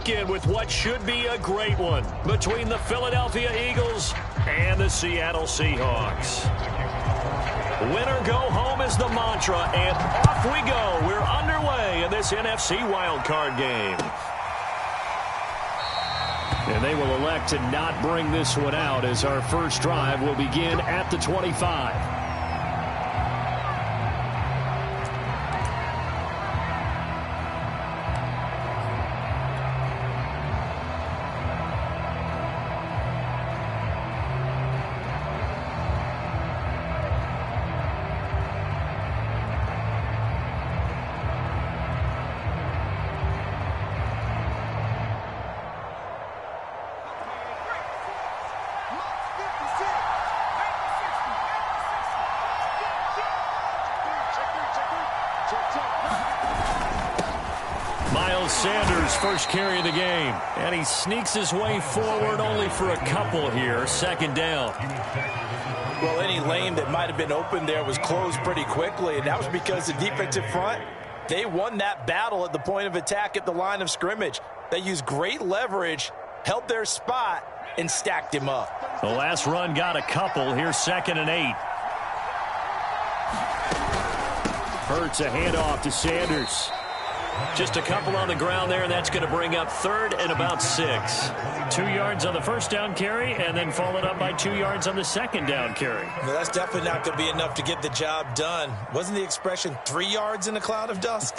weekend with what should be a great one between the Philadelphia Eagles and the Seattle Seahawks. Winner go home is the mantra, and off we go. We're underway in this NFC wildcard game. And they will elect to not bring this one out as our first drive will begin at the 25. Sanders first carry of the game, and he sneaks his way forward only for a couple here. Second down. Well, any lane that might have been open there was closed pretty quickly, and that was because the defensive front, they won that battle at the point of attack at the line of scrimmage. They used great leverage, held their spot, and stacked him up. The last run got a couple. Here's 2nd and 8. Hurts a handoff to Sanders. Just a couple on the ground there, and that's going to bring up 3rd and about 6. 2 yards on the first down carry, and then followed up by 2 yards on the second down carry. Well, that's definitely not going to be enough to get the job done. Wasn't the expression 3 yards in a cloud of dust?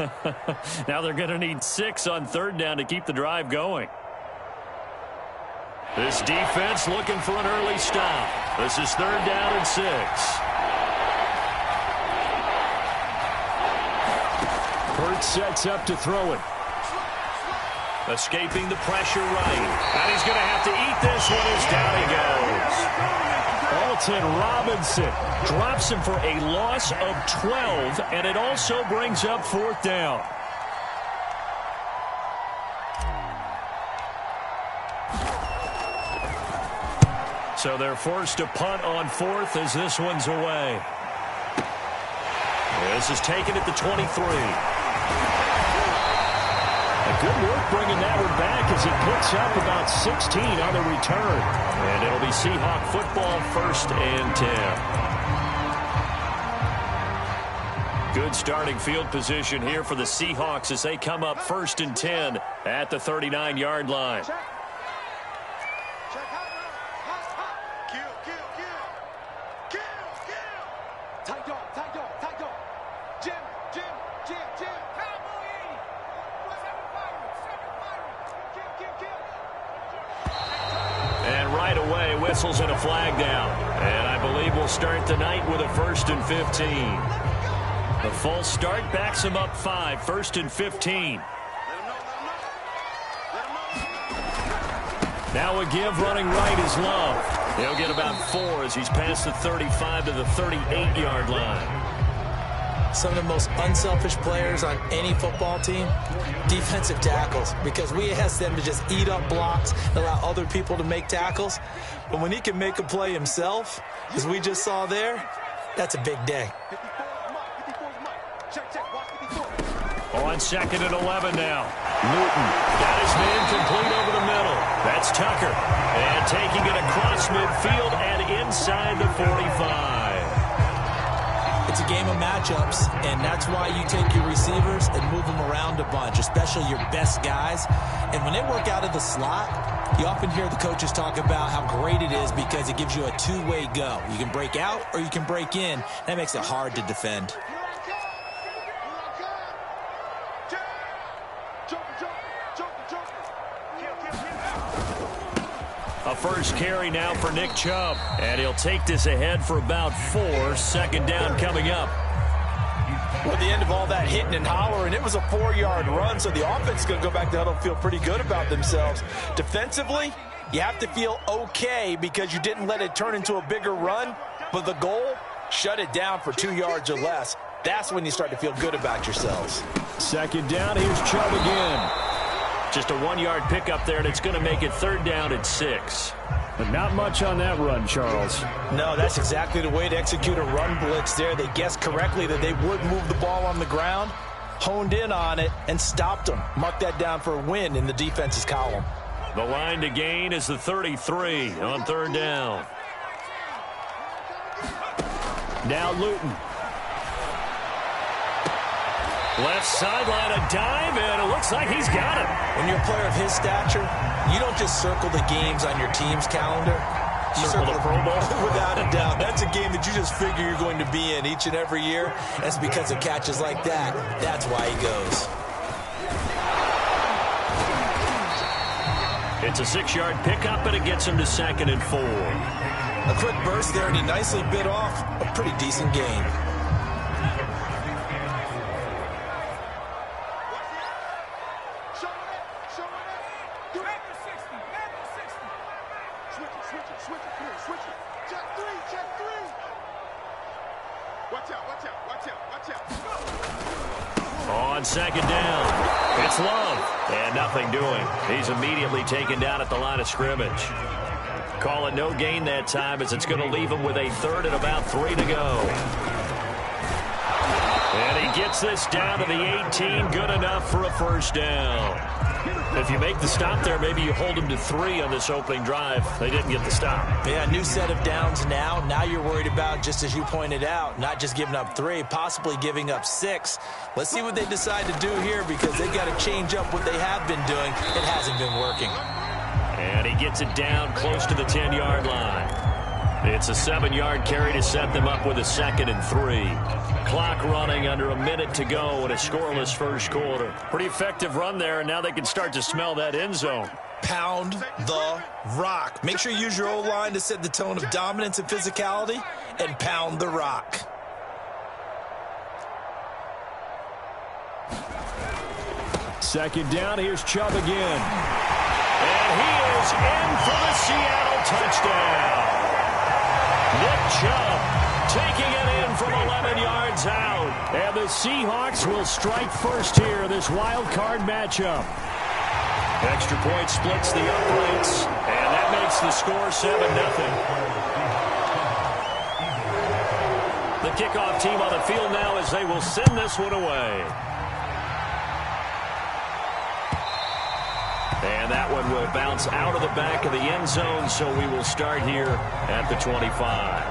Now they're going to need 6 on 3rd down to keep the drive going. This defense looking for an early stop. This is 3rd down and 6. Hurts sets up to throw it. Escaping the pressure right. And he's going to have to eat this one as down he goes. Alton Robinson drops him for a loss of 12, and it also brings up 4th down. So they're forced to punt on 4th as this one's away. This is taken at the 23. Good work bringing that one back as he picks up about 16 on the return. And it'll be Seahawk football, 1st and 10. Good starting field position here for the Seahawks as they come up 1st and 10 at the 39-yard line. Whistles and a flag down. And I believe we'll start the night with a 1st and 15. The false start backs him up 5. 1st and 15. Now a give running right is Love. He'll get about 4 as he's past the 35 to the 38-yard line. Some of the most unselfish players on any football team, defensive tackles, because we ask them to just eat up blocks and allow other people to make tackles. But when he can make a play himself, as we just saw there, that's a big day. On 2nd and 11 now. Newton got his man complete over the middle. That's Tucker. And taking it across midfield and inside the 45. It's a game of matchups, and that's why you take your receivers and move them around a bunch, especially your best guys. And when they work out of the slot, you often hear the coaches talk about how great it is because it gives you a two-way go. You can break out or you can break in. That makes it hard to defend. A first carry now for Nick Chubb. And he'll take this ahead for about 4. 2nd down coming up. Well, at the end of all that hitting and hollering, it was a 4-yard run, so the offense is going to go back to huddle and feel pretty good about themselves. Defensively, you have to feel okay because you didn't let it turn into a bigger run, but the goal, shut it down for 2 yards or less. That's when you start to feel good about yourselves. 2nd down, here's Chubb again. Just a 1-yard pickup there, and it's going to make it 3rd down and 6. But not much on that run, Charles. No, that's exactly the way to execute a run blitz there. They guessed correctly that they would move the ball on the ground, honed in on it, and stopped them. Mark that down for a win in the defense's column. The line to gain is the 33 on third down. Now Luton. Left sideline, a dive, and it looks like he's got it. When you're a player of his stature, you don't just circle the games on your team's calendar. You circle the Pro Bowl. Without a doubt. That's a game that you just figure you're going to be in each and every year. That's because of catches like that. That's why he goes. It's a 6-yard pickup, and it gets him to 2nd and 4. A quick burst there, and he nicely bit off a pretty decent gain. On 2nd down, it's Love, and nothing doing. He's immediately taken down at the line of scrimmage. Call it no gain that time, as it's going to leave him with a 3rd and about 3 to go. And he gets this down to the 18, good enough for a 1st down. If you make the stop there, maybe you hold them to 3 on this opening drive. They didn't get the stop. Yeah, new set of downs now. Now you're worried about, just as you pointed out, not just giving up 3, possibly giving up 6. Let's see what they decide to do here, because they've got to change up what they have been doing. It hasn't been working. And he gets it down close to the 10-yard line. It's a 7-yard carry to set them up with a 2nd and 3. Clock running, under a minute to go in a scoreless first quarter. Pretty effective run there, and now they can start to smell that end zone. Pound the rock. Make sure you use your O-line to set the tone of dominance and physicality, and pound the rock. Second down, here's Chubb again. And he is in for the Seattle touchdown. Nick Chubb taking it in from 11 yards out. And the Seahawks will strike first here in this wild card matchup. Extra point splits the uprights, and that makes the score 7-0. The kickoff team on the field now as they will send this one away. And that one will bounce out of the back of the end zone, so we will start here at the 25.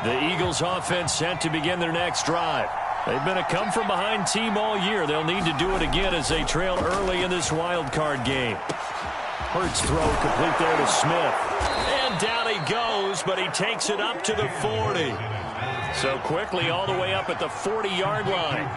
The Eagles offense set to begin their next drive. They've been a come-from-behind team all year. They'll need to do it again as they trail early in this wild card game. Hurts throw complete there to Smith. And down he goes, but he takes it up to the 40. So quickly all the way up at the 40-yard line.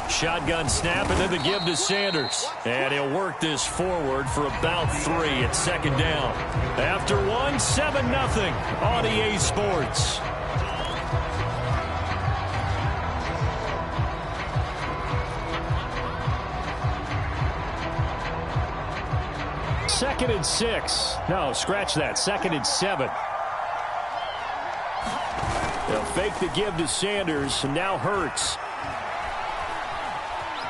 Shotgun snap, and then the give to Sanders. And he'll work this forward for about 3 at second down. After 1, 7-0 on EA Sports. Second and 6. No, scratch that. 2nd and 7. They'll fake the give to Sanders, and now Hurts.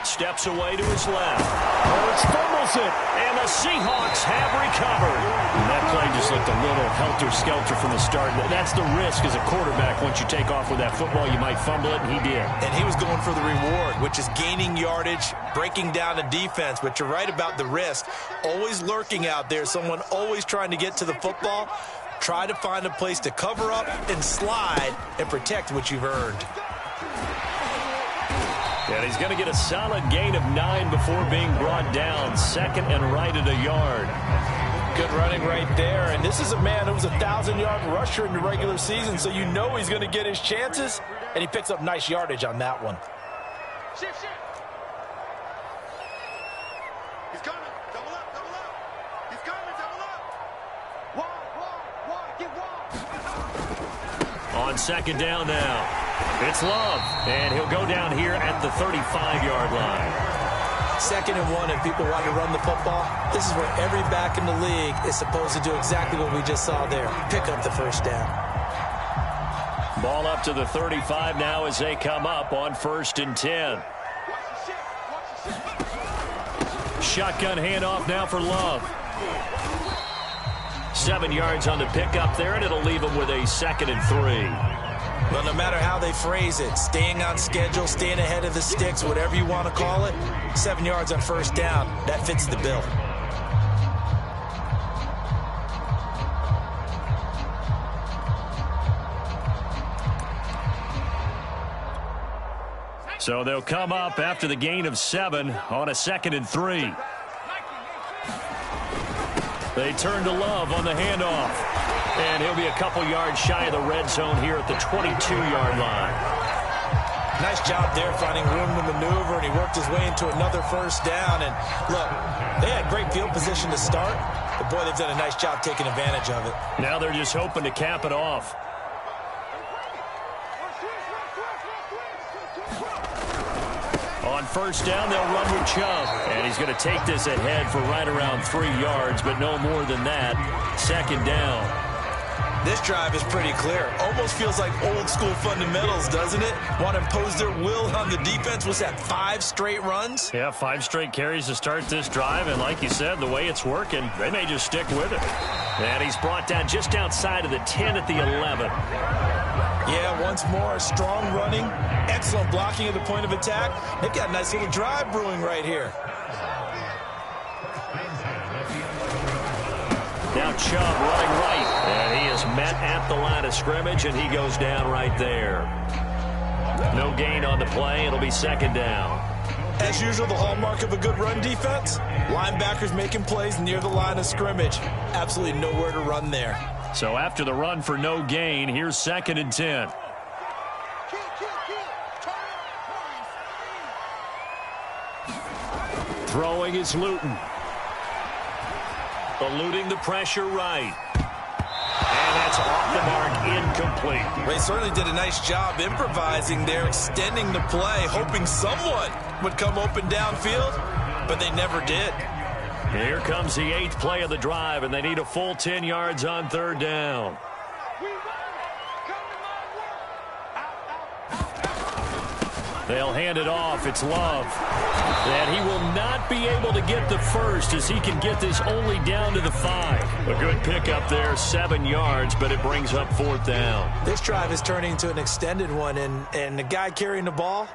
Steps away to his left. Hurts fumbles it, and the Seahawks have recovered. And that play just looked a little helter-skelter from the start. That's the risk as a quarterback. Once you take off with that football, you might fumble it, and he did. And he was going for the reward, which is gaining yardage, breaking down the defense. But you're right about the risk. Always lurking out there, someone always trying to get to the football. Try to find a place to cover up and slide and protect what you've earned. And he's going to get a solid gain of 9 before being brought down. 2nd and right at a yard. Good running right there. And this is a man who was a 1,000-yard rusher in the regular season, so you know he's going to get his chances. And he picks up nice yardage on that one. Shift. He's coming. Double up. He's coming. Double up. Wall. Get wall. On second down now. It's Love, and he'll go down here at the 35-yard line. 2nd and 1, and people want to run the football. This is where every back in the league is supposed to do exactly what we just saw there. Pick up the first down. Ball up to the 35 now as they come up on 1st and 10. Shotgun handoff now for Love. 7 yards on the pickup there, and it'll leave them with a 2nd and 3. Well, no matter how they phrase it, staying on schedule, staying ahead of the sticks, whatever you want to call it, 7 yards on 1st down, that fits the bill. So they'll come up after the gain of 7 on a 2nd and 3. They turn to Love on the handoff. And he'll be a couple yards shy of the red zone here at the 22-yard line. Nice job there finding room to maneuver, and he worked his way into another 1st down. And look, they had great field position to start, but boy, they've done a nice job taking advantage of it. Now they're just hoping to cap it off. On 1st down, they'll run with Chubb. And he's going to take this ahead for right around 3 yards, but no more than that. 2nd down. This drive is pretty clear. Almost feels like old school fundamentals, doesn't it? Want to impose their will on the defense. Was that 5 straight runs? Yeah, 5 straight carries to start this drive. And like you said, the way it's working, they may just stick with it. And he's brought down just outside of the 10 at the 11. Yeah, once more, strong running, excellent blocking at the point of attack. They've got a nice little drive brewing right here. Now Chubb running right, and he is met at the line of scrimmage, and he goes down right there. No gain on the play. It'll be 2nd down. As usual, the hallmark of a good run defense, linebackers making plays near the line of scrimmage. Absolutely nowhere to run there. So after the run for no gain, here's 2nd and 10. Throwing is Luton. Eluding the pressure right. And that's off the mark, incomplete. They certainly did a nice job improvising there, extending the play, hoping someone would come open downfield, but they never did. Here comes the 8th play of the drive, and they need a full 10 yards on 3rd down. They'll hand it off. It's Love. And he will not be able to get the first as he can get this only down to the 5. A good pickup there, 7 yards, but it brings up 4th down. This drive is turning into an extended one, and the guy carrying the ball,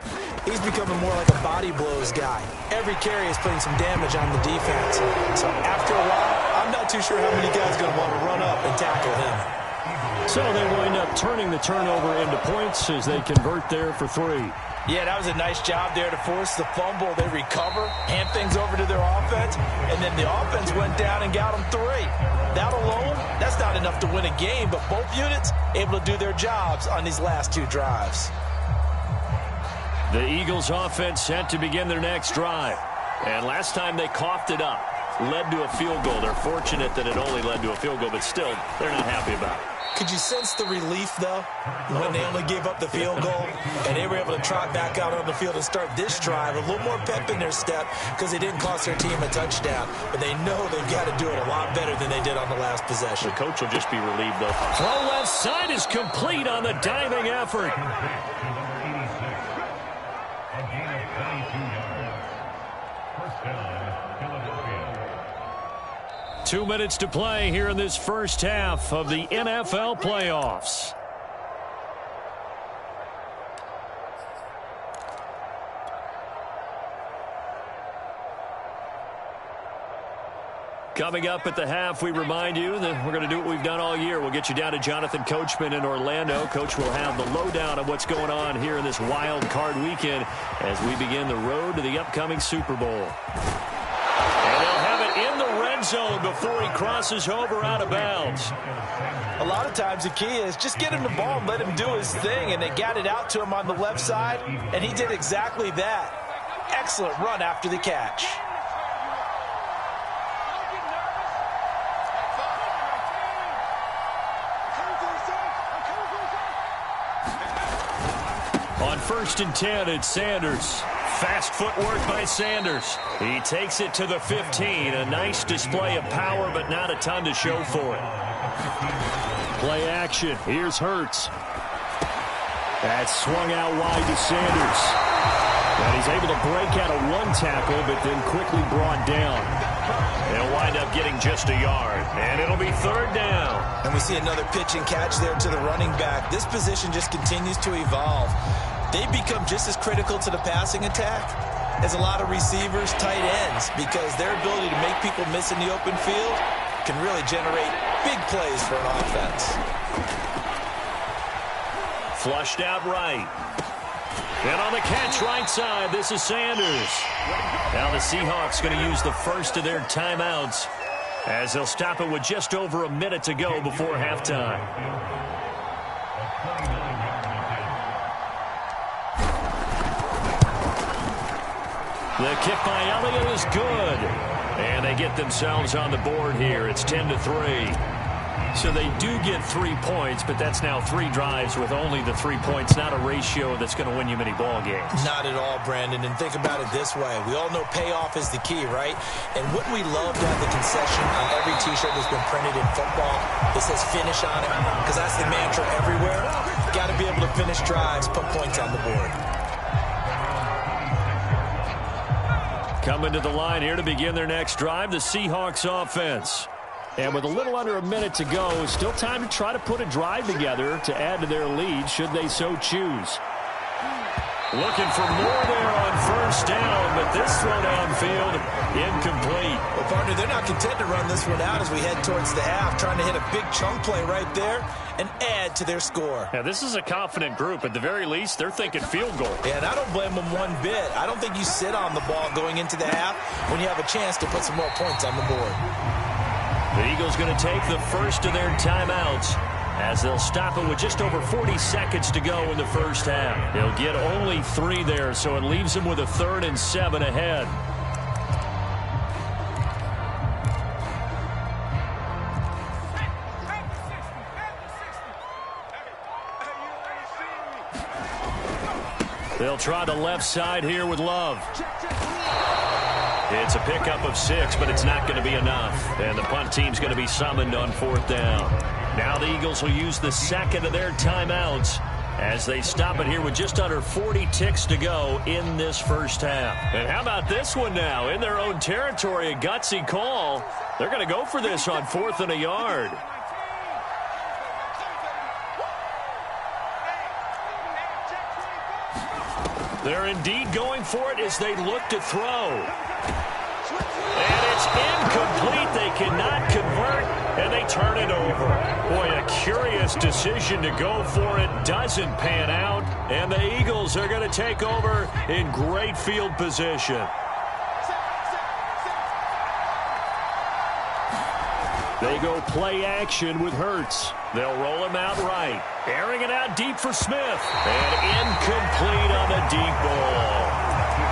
he's becoming more like a body blows guy. Every carry is putting some damage on the defense. So after a while, I'm not too sure how many guys are going to want to run up and tackle him. So they wind up turning the turnover into points as they convert there for 3. Yeah, that was a nice job there to force the fumble. They recover, hand things over to their offense, and then the offense went down and got them 3. That alone, that's not enough to win a game, but both units able to do their jobs on these last 2 drives. The Eagles offense set to begin their next drive. And last time they coughed it up, led to a field goal. They're fortunate that it only led to a field goal, but still, they're not happy about it. Could you sense the relief, though, when they only gave up the field goal and they were able to trot back out on the field and start this drive? A little more pep in their step because they didn't cost their team a touchdown. But they know they've got to do it a lot better than they did on the last possession. The coach will just be relieved, though. Throw left side is complete on the diving effort. 2 minutes to play here in this first half of the NFL playoffs. Coming up at the half, we remind you that we're going to do what we've done all year. We'll get you down to Jonathan Coachman in Orlando. Coach will have the lowdown of what's going on here in this wild card weekend as we begin the road to the upcoming Super Bowl. And they'll have it in the red zone before he crosses over out of bounds. A lot of times the key is just get him the ball and let him do his thing, and they got it out to him on the left side, and he did exactly that. Excellent run after the catch. 1st and 10. It's Sanders. Fast footwork by Sanders. He takes it to the 15. A nice display of power, but not a ton to show for it. Play action. Here's Hurts. That's swung out wide to Sanders. And he's able to break out of one tackle, but then quickly brought down. He'll wind up getting just a yard, and it'll be 3rd down. And we see another pitch and catch there to the running back. This position just continues to evolve. They become just as critical to the passing attack as a lot of receivers, tight ends, because their ability to make people miss in the open field can really generate big plays for an offense. Flushed out right. And on the catch right side, this is Sanders. Now the Seahawks going to use the first of their timeouts as they'll stop it with just over a minute to go before halftime. The kick by Elliott is good. And they get themselves on the board here. It's 10-3. So they do get 3 points, but that's now 3 drives with only the 3 points. Not a ratio that's going to win you many ball games. Not at all, Brandon. And think about it this way. We all know payoff is the key, right? And wouldn't we love to have the concession on every T-shirt that's been printed in football that says finish on it? Because that's the mantra everywhere. Got to be able to finish drives, put points on the board. Coming to the line here to begin their next drive, the Seahawks offense. And with a little under a minute to go, still time to try to put a drive together to add to their lead should they so choose. Looking for more there on 1st down, but this throw downfield incomplete. Well, partner, they're not content to run this one out as we head towards the half, trying to hit a big chunk play right there and add to their score. Yeah, this is a confident group. At the very least, they're thinking field goal. Yeah, and I don't blame them one bit. I don't think you sit on the ball going into the half when you have a chance to put some more points on the board. The Eagles going to take the first of their timeouts as they'll stop it with just over 40 seconds to go in the first half. They'll get only 3 there, so it leaves them with a 3rd and 7 ahead. They'll try the left side here with Love. It's a pickup of 6, but it's not going to be enough. And the punt team's going to be summoned on 4th down. Now the Eagles will use the 2nd of their timeouts as they stop it here with just under 40 ticks to go in this first half. And how about this one now? In their own territory, a gutsy call. They're going to go for this on 4th and a yard. They're indeed going for it as they look to throw. And it's incomplete. They cannot convert, and they turn it over. Boy, a curious decision to go for it. Doesn't pan out, and the Eagles are going to take over in great field position. They go play action with Hurts. They'll roll him out right. Airing it out deep for Smith. And incomplete on the deep ball.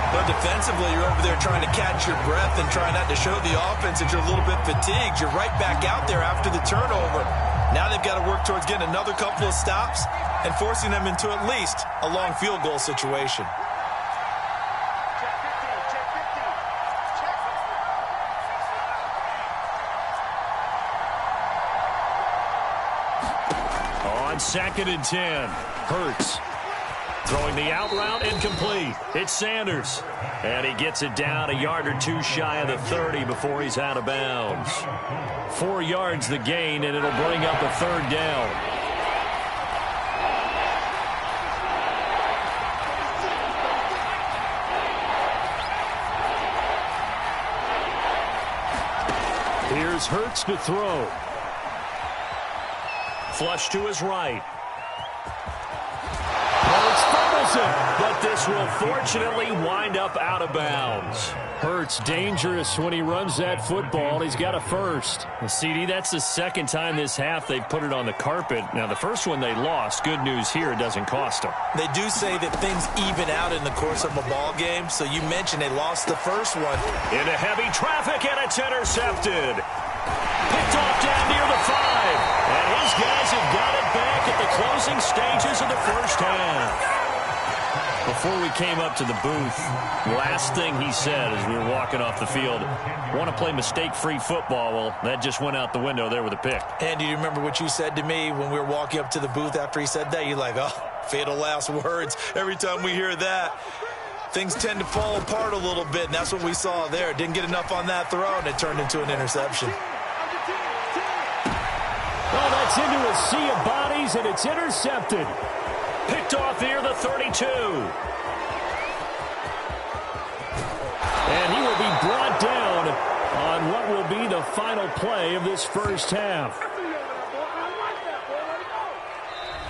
But defensively, you're over there trying to catch your breath and try not to show the offense that you're a little bit fatigued. You're right back out there after the turnover. Now they've got to work towards getting another couple of stops and forcing them into at least a long field goal situation. On 2nd and 10, Hurts. Throwing the out route incomplete. It's Sanders. And he gets it down a yard or 2 shy of the 30 before he's out of bounds. 4 yards the gain, and it'll bring up a 3rd down. Here's Hurts to throw. Flush to his right. Hurts fumbles it, but this will fortunately wind up out of bounds. Hurts dangerous when he runs that football. He's got a first. CD, that's the 2nd time this half they've put it on the carpet. Now, the first one they lost. Good news here, it doesn't cost them. They do say that things even out in the course of a ball game. So you mentioned they lost the first one. Into heavy traffic, and it's intercepted. Picked off down near the 5. And his guys have got it back at the closing stages of the first half. Before we came up to the booth, last thing he said as we were walking off the field, want to play mistake-free football. Well, that just went out the window there with a pick. And do you remember what you said to me when we were walking up to the booth after he said that? You're like, oh, fatal last words. Every time we hear that, things tend to fall apart a little bit, and that's what we saw there. Didn't get enough on that throw, and it turned into an interception. Oh, that's into a sea of bodies, and it's intercepted. Picked off near the 32. And he will be brought down on what will be the final play of this first half.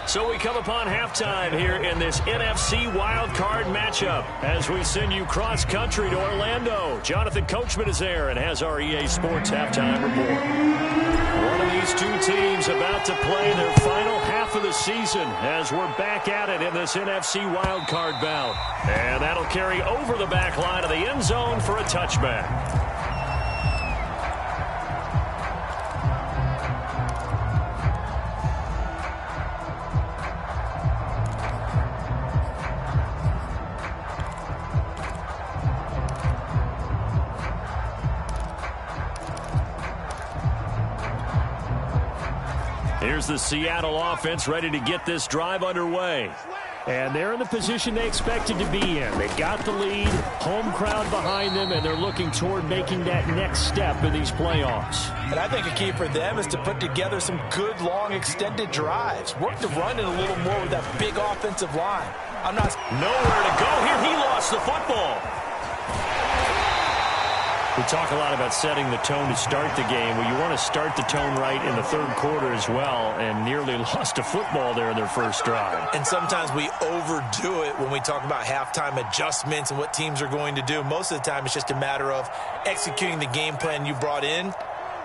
So we come upon halftime here in this NFC wildcard matchup as we send you cross-country to Orlando. Jonathan Coachman is there and has our EA Sports halftime report. One of these two teams about to play their final half of the season as we're back at it in this NFC wildcard bout. And that'll carry over the back line of the end zone for a touchback. Here's the Seattle offense ready to get this drive underway. And they're in the position they expected to be in. They've got the lead, home crowd behind them, and they're looking toward making that next step in these playoffs. And I think a key for them is to put together some good, long, extended drives. Work the run in a little more with that big offensive line. Nowhere to go here. He lost the football. We talk a lot about setting the tone to start the game. Well, you want to start the tone right in the third quarter as well, and nearly lost a football there in their first drive. And sometimes we overdo it when we talk about halftime adjustments and what teams are going to do. Most of the time, it's just a matter of executing the game plan you brought in.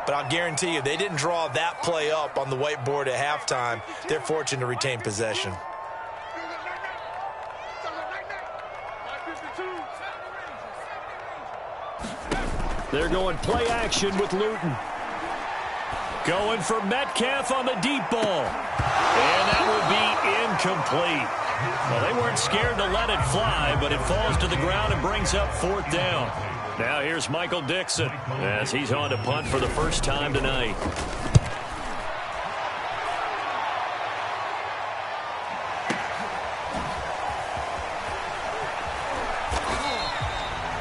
But I'll guarantee you, they didn't draw that play up on the whiteboard at halftime. They're fortunate to retain possession. They're going play action with Luton. Going for Metcalf on the deep ball. And that will be incomplete. Well, they weren't scared to let it fly, but it falls to the ground and brings up fourth down. Now here's Michael Dixon as he's on to punt for the first time tonight.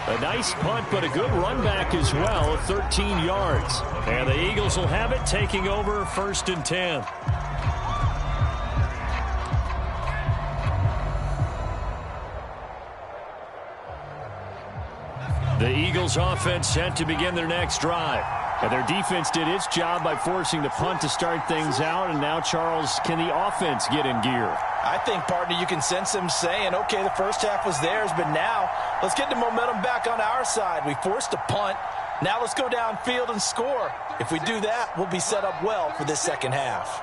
A nice punt, but a good run back as well, 13 yards. And the Eagles will have it, taking over 1st and 10. The Eagles offense set to begin their next drive. And their defense did its job by forcing the punt to start things out. And now, Charles, can the offense get in gear? I think, partner, you can sense them saying, okay, the first half was theirs, but now let's get the momentum back on our side. We forced a punt. Now let's go downfield and score. If we do that, we'll be set up well for this second half.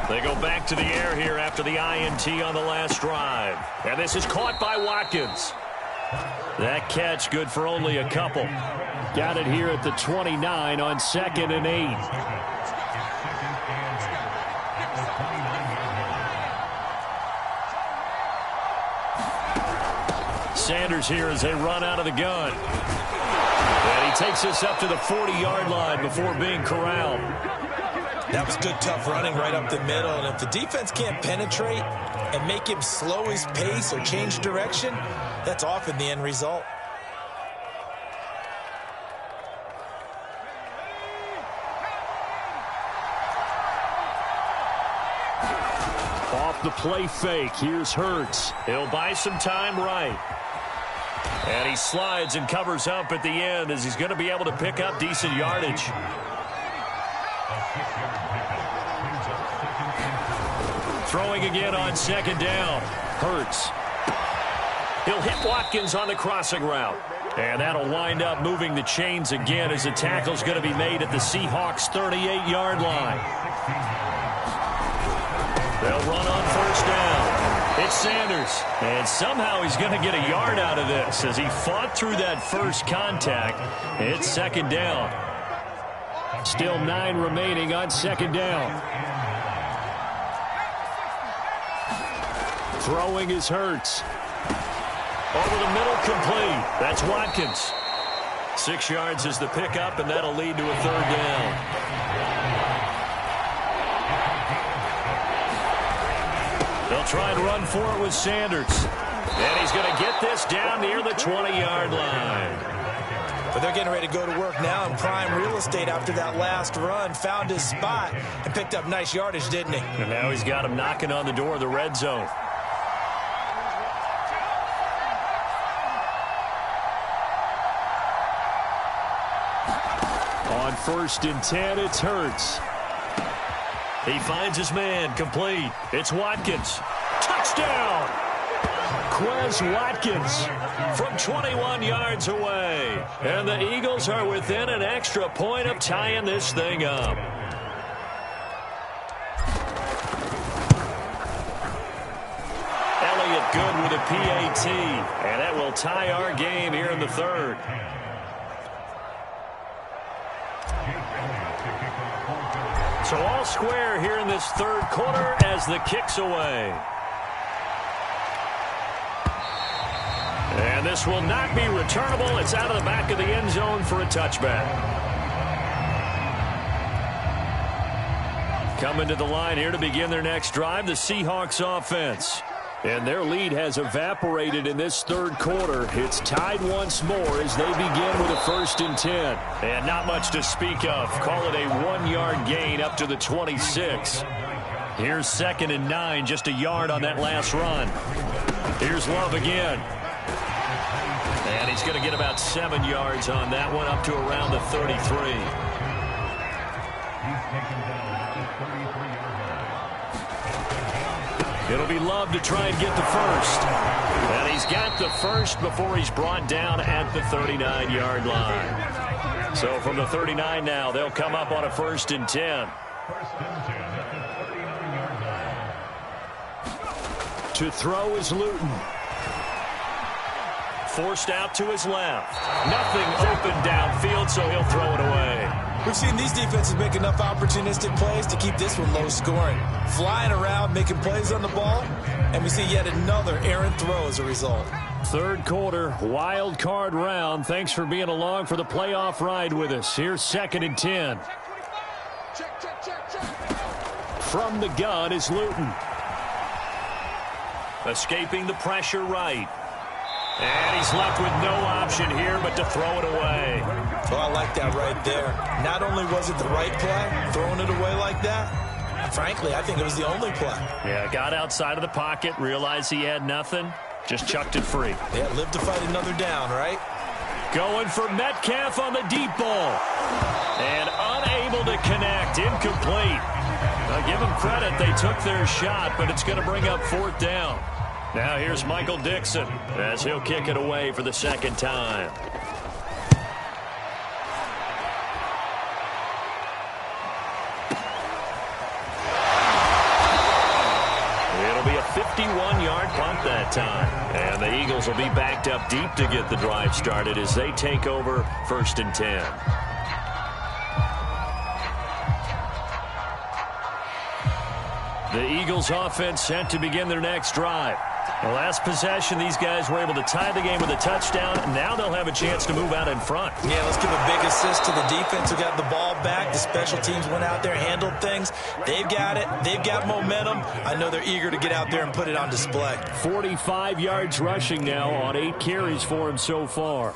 They go back to the air here after the INT on the last drive. And this is caught by Watkins. That catch good for only a couple. Got it here at the 29 on 2nd and 8. Sanders here as they run out of the gun. And he takes us up to the 40-yard line before being corralled. That was good, tough running right up the middle. And if the defense can't penetrate and make him slow his pace or change direction, that's often the end result. Off the play fake, here's Hurts. He'll buy some time right. And he slides and covers up at the end as he's going to be able to pick up decent yardage. Throwing again on 2nd down. Hurts. He'll hit Watkins on the crossing route. And that'll wind up moving the chains again as the tackle's going to be made at the Seahawks' 38-yard line. They'll run on 1st down. It's Sanders, and somehow he's going to get a yard out of this as he fought through that first contact. It's 2nd down. Still 9 remaining on 2nd down. Throwing is Hurts. Over the middle, complete. That's Watkins. 6 yards is the pickup, and that'll lead to a third down. They'll try and run for it with Sanders. And he's going to get this down near the 20-yard line. But they're getting ready to go to work now in prime real estate after that last run. Found his spot and picked up nice yardage, didn't he? And now he's got him knocking on the door of the red zone. On 1st and 10, it's Hurts. He finds his man, complete. It's Watkins. Touchdown! Quez Watkins from 21 yards away. And the Eagles are within an extra point of tying this thing up. Elliott good with a PAT. And that will tie our game here in the third. So all square here in this third quarter as the kick's away. And this will not be returnable. It's out of the back of the end zone for a touchback. Coming to the line here to begin their next drive, the Seahawks offense. And their lead has evaporated in this third quarter. It's tied once more as they begin with a 1st and 10. And not much to speak of. Call it a 1-yard gain up to the 26. Here's 2nd and 9, just a yard on that last run. Here's Love again. And he's going to get about 7 yards on that one, up to around the 33. It'll be Love to try and get the first. And he's got the first before he's brought down at the 39-yard line. So from the 39 now, they'll come up on a 1st and 10. To throw is Luton. Forced out to his left. Nothing open downfield, so he'll throw it away. We've seen these defenses make enough opportunistic plays to keep this one low scoring. Flying around, making plays on the ball, and we see yet another errant throw as a result. Third quarter, wild card round. Thanks for being along for the playoff ride with us. Here's 2nd and 10. From the gun is Luton. Escaping the pressure right. And he's left with no option here but to throw it away. Well, I like that right there. Not only was it the right play, throwing it away like that, frankly, I think it was the only play. Yeah, got outside of the pocket, realized he had nothing, just chucked it free. Yeah, live to fight another down, right? Going for Metcalf on the deep ball. And unable to connect, incomplete. Now, give them credit, they took their shot, but it's going to bring up 4th down. Now here's Michael Dixon as he'll kick it away for the 2nd time. It'll be a 51-yard punt that time. And the Eagles will be backed up deep to get the drive started as they take over 1st and 10. The Eagles offense set to begin their next drive. The last possession, these guys were able to tie the game with a touchdown. Now they'll have a chance to move out in front. Yeah, let's give a big assist to the defense who got the ball back. The special teams went out there, handled things. They've got it. They've got momentum. I know they're eager to get out there and put it on display. 45 yards rushing now on 8 carries for him so far.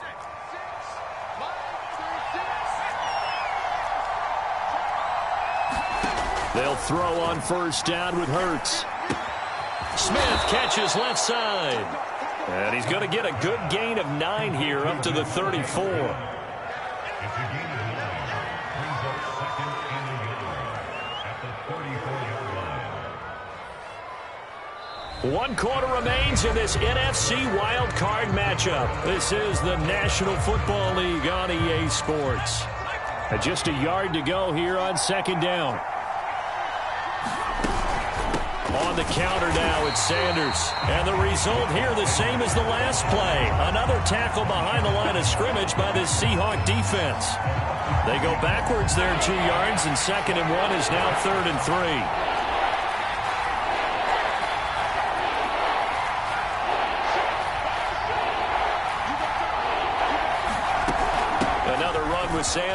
They'll throw on 1st down with Hurts. Smith catches left side. And he's going to get a good gain of 9 here up to the 34. One quarter remains in this NFC Wild Card matchup. This is the National Football League on EA Sports. Just a yard to go here on 2nd down. On the counter now, it's Sanders. And the result here the same as the last play. Another tackle behind the line of scrimmage by this Seahawk defense. They go backwards there 2 yards, and 2nd and 1 is now 3rd and 3.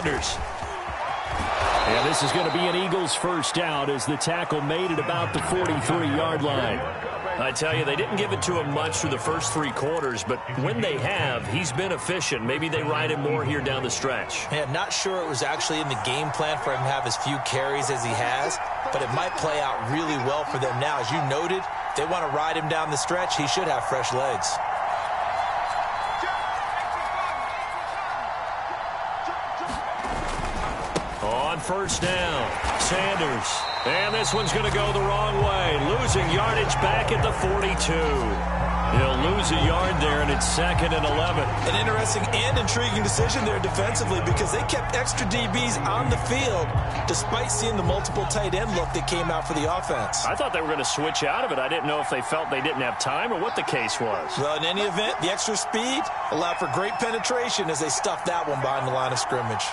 Sanders. And this is going to be an Eagles first down as the tackle made it about the 43-yard line. I tell you, they didn't give it to him much through the first 3 quarters, but when they have, he's been efficient. Maybe they ride him more here down the stretch. Yeah, I'm not sure it was actually in the game plan for him to have as few carries as he has, but it might play out really well for them now. As you noted, if they want to ride him down the stretch, he should have fresh legs. On first down, Sanders. And this one's going to go the wrong way. Losing yardage back at the 42. He'll lose a yard there, and it's 2nd and 11. An interesting and intriguing decision there defensively because they kept extra DBs on the field despite seeing the multiple tight end look that came out for the offense. I thought they were going to switch out of it. I didn't know if they felt they didn't have time or what the case was. Well, in any event, the extra speed allowed for great penetration as they stuffed that one behind the line of scrimmage.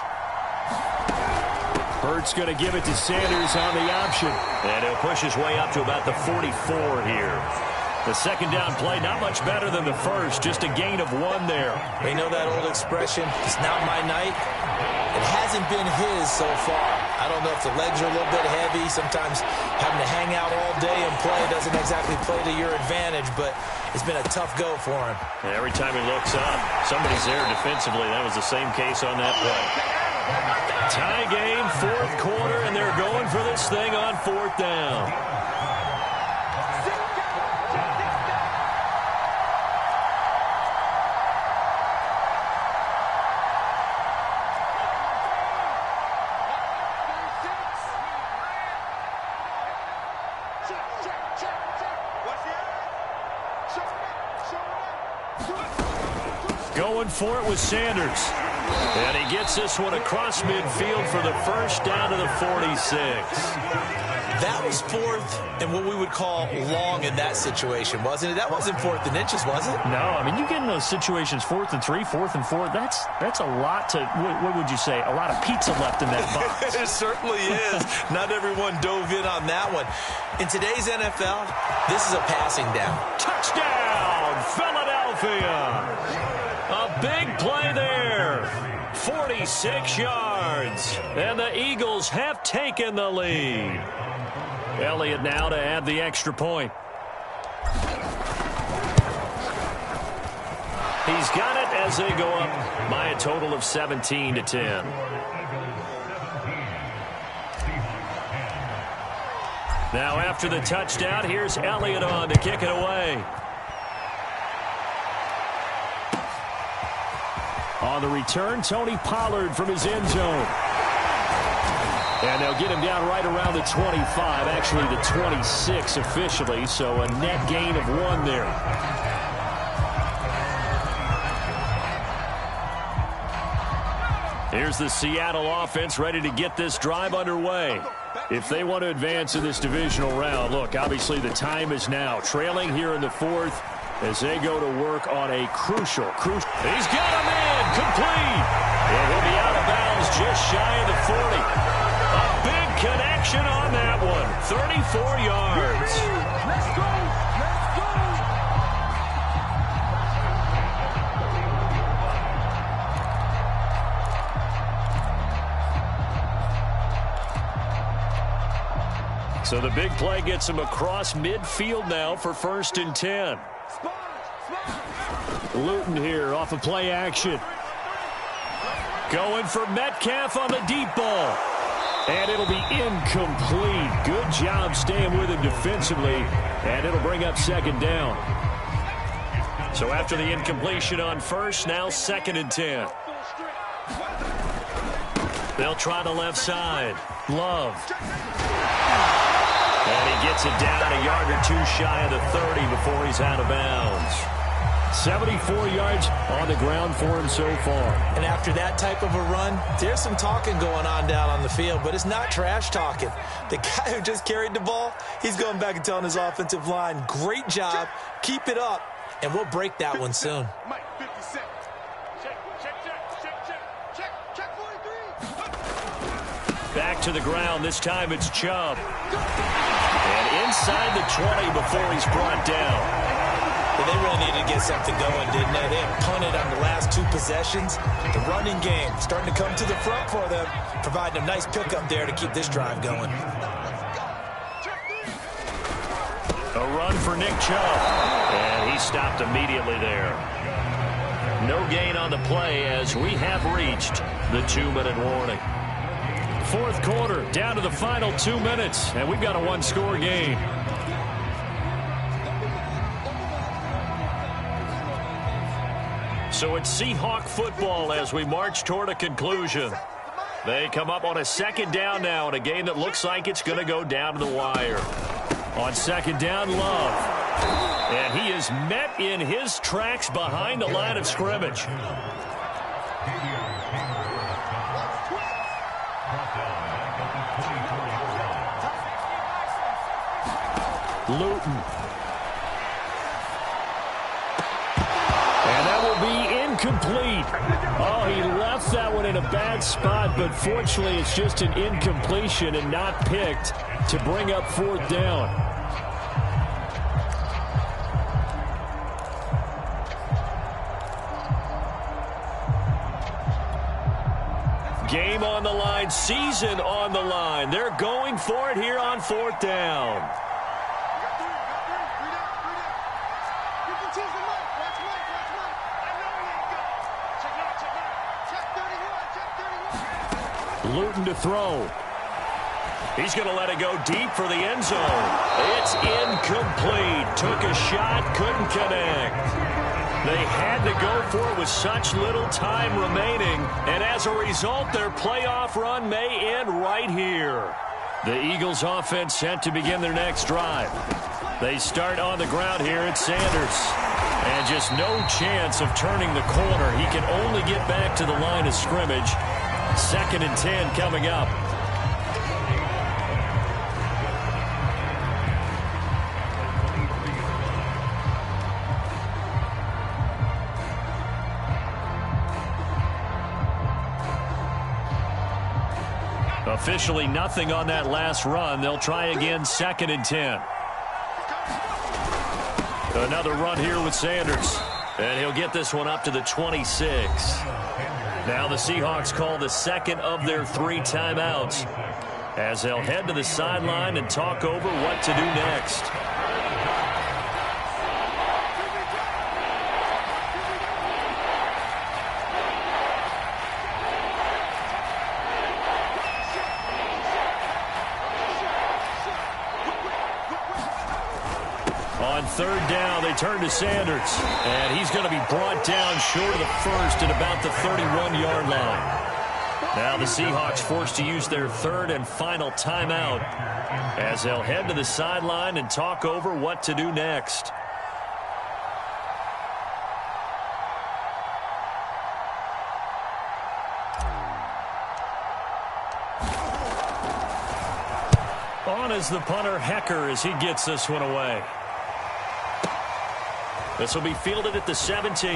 Hurts going to give it to Sanders on the option. And he'll push his way up to about the 44 here. The second down play, not much better than the first, just a gain of 1 there. They know that old expression, it's not my night. It hasn't been his so far. I don't know if the legs are a little bit heavy. Sometimes having to hang out all day and play doesn't exactly play to your advantage, but it's been a tough go for him. And every time he looks up, somebody's there defensively. That was the same case on that play. Tie game, 4th quarter, and they're going for this thing on 4th down. Going for it with Sanders. And he gets this one across midfield for the first down to the 46. That was 4th and what we would call long in that situation, wasn't it? That wasn't 4th and inches, was it? No, I mean, you get in those situations 4th and 3, 4th and 4. That's a lot to, what would you say, a lot of pizza left in that box. It certainly is. Not everyone dove in on that one. In today's NFL, this is a passing down. Touchdown, Philadelphia. A big play there. 46 yards. And the Eagles have taken the lead. Elliott now to add the extra point. He's got it as they go up by a total of 17-10. Now after the touchdown, here's Elliott on to kick it away. On the return, Tony Pollard from his end zone. And they'll get him down right around the 25, actually the 26 officially, so a net gain of 1 there. Here's the Seattle offense ready to get this drive underway. If they want to advance in this divisional round, look, obviously the time is now. Trailing here in the 4th as they go to work on a crucial. He's got him in, complete. And he'll be out of bounds just shy of the 40. A big connection on that one. 34 yards. Let's go. So the big play gets him across midfield now for 1st and 10. Luton here off of play action. Going for Metcalf on the deep ball. And it'll be incomplete. Good job staying with him defensively. And it'll bring up 2nd down. So after the incompletion on 1st, now 2nd and 10. They'll try the left side. Love. And he gets it down a yard or 2 shy of the 30 before he's out of bounds. 74 yards on the ground for him so far. And after that type of a run, there's some talking going on down on the field, but it's not trash talking. The guy who just carried the ball, he's going back and telling his offensive line, great job, keep it up, and we'll break that one soon. Back to the ground. This time it's Chubb. And inside the 20 before he's brought down. They they really needed to get something going, didn't they? They had punted on the last 2 possessions. The running game starting to come to the front for them, providing a nice pickup there to keep this drive going. A run for Nick Chubb, and he stopped immediately there. No gain on the play as we have reached the 2-minute warning. Fourth quarter, down to the final 2 minutes, and we've got a 1-score game. So it's Seahawk football as we march toward a conclusion. They come up on a second down now in a game that looks like it's going to go down to the wire. On second down, Love. And he is met in his tracks behind the line of scrimmage. Luton. And that will be incomplete. Oh, he left that one in a bad spot, but fortunately it's just an incompletion and not picked to bring up fourth down. Game on the line, season on the line. They're going for it here on fourth down. Luton to throw. He's going to let it go deep for the end zone. It's incomplete. Took a shot, couldn't connect. They had to go for it with such little time remaining, and as a result, their playoff run may end right here. The Eagles offense set to begin their next drive. They start on the ground here at Sanders. And just no chance of turning the corner. He can only get back to the line of scrimmage. 2nd and 10 coming up. Officially nothing on that last run. They'll try again 2nd and 10. Another run here with Sanders. And he'll get this one up to the 26. Now the Seahawks call the second of their 3 timeouts as they'll head to the sideline and talk over what to do next. On third down, they turn to Sanders, and he's going to be brought down short of the first at about the 31-yard line. Now the Seahawks forced to use their 3rd and final timeout as they'll head to the sideline and talk over what to do next. On is the punter, Hecker, as he gets this one away. This will be fielded at the 17.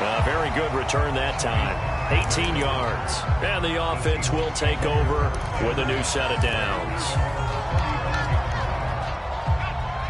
A very good return that time. 18 yards. And the offense will take over with a new set of downs.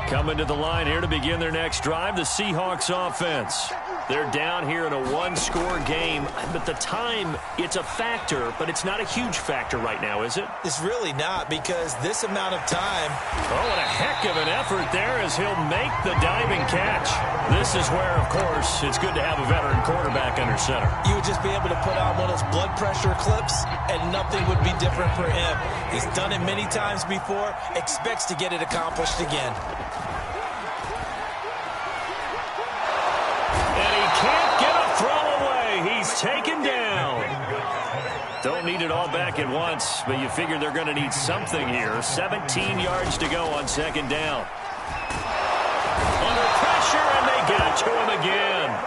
Coming to the line here to begin their next drive, the Seahawks offense. They're down here in a 1-score game, but the time, it's a factor, but it's not a huge factor right now, is it? It's really not, because this amount of time. Oh, and a heck of an effort there as he'll make the diving catch. This is where, of course, it's good to have a veteran quarterback under center. You would just be able to put on one of those blood pressure clips, and nothing would be different for him. He's done it many times before, expects to get it accomplished again. Can't get a throw away. He's taken down. Don't need it all back at once, but you figure they're going to need something here. 17 yards to go on 2nd down. Under pressure, and they got to him again.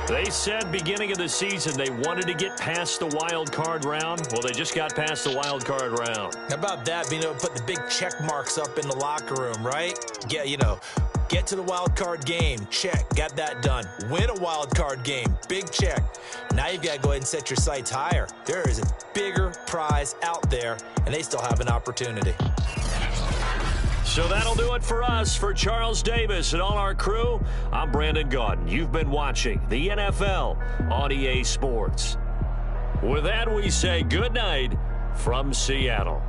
They said beginning of the season they wanted to get past the wild card round. Well, they just got past the wild card round. How about that? Being able to put the big check marks up in the locker room, right? Yeah, get to the wild card game. Check. Got that done. Win a wild card game. Big check. Now you've got to go ahead and set your sights higher. There is a bigger prize out there, and they still have an opportunity. So that'll do it for us. For Charles Davis and all our crew, I'm Brandon Gaudin. You've been watching the NFL on EA Sports. With that, we say good night from Seattle.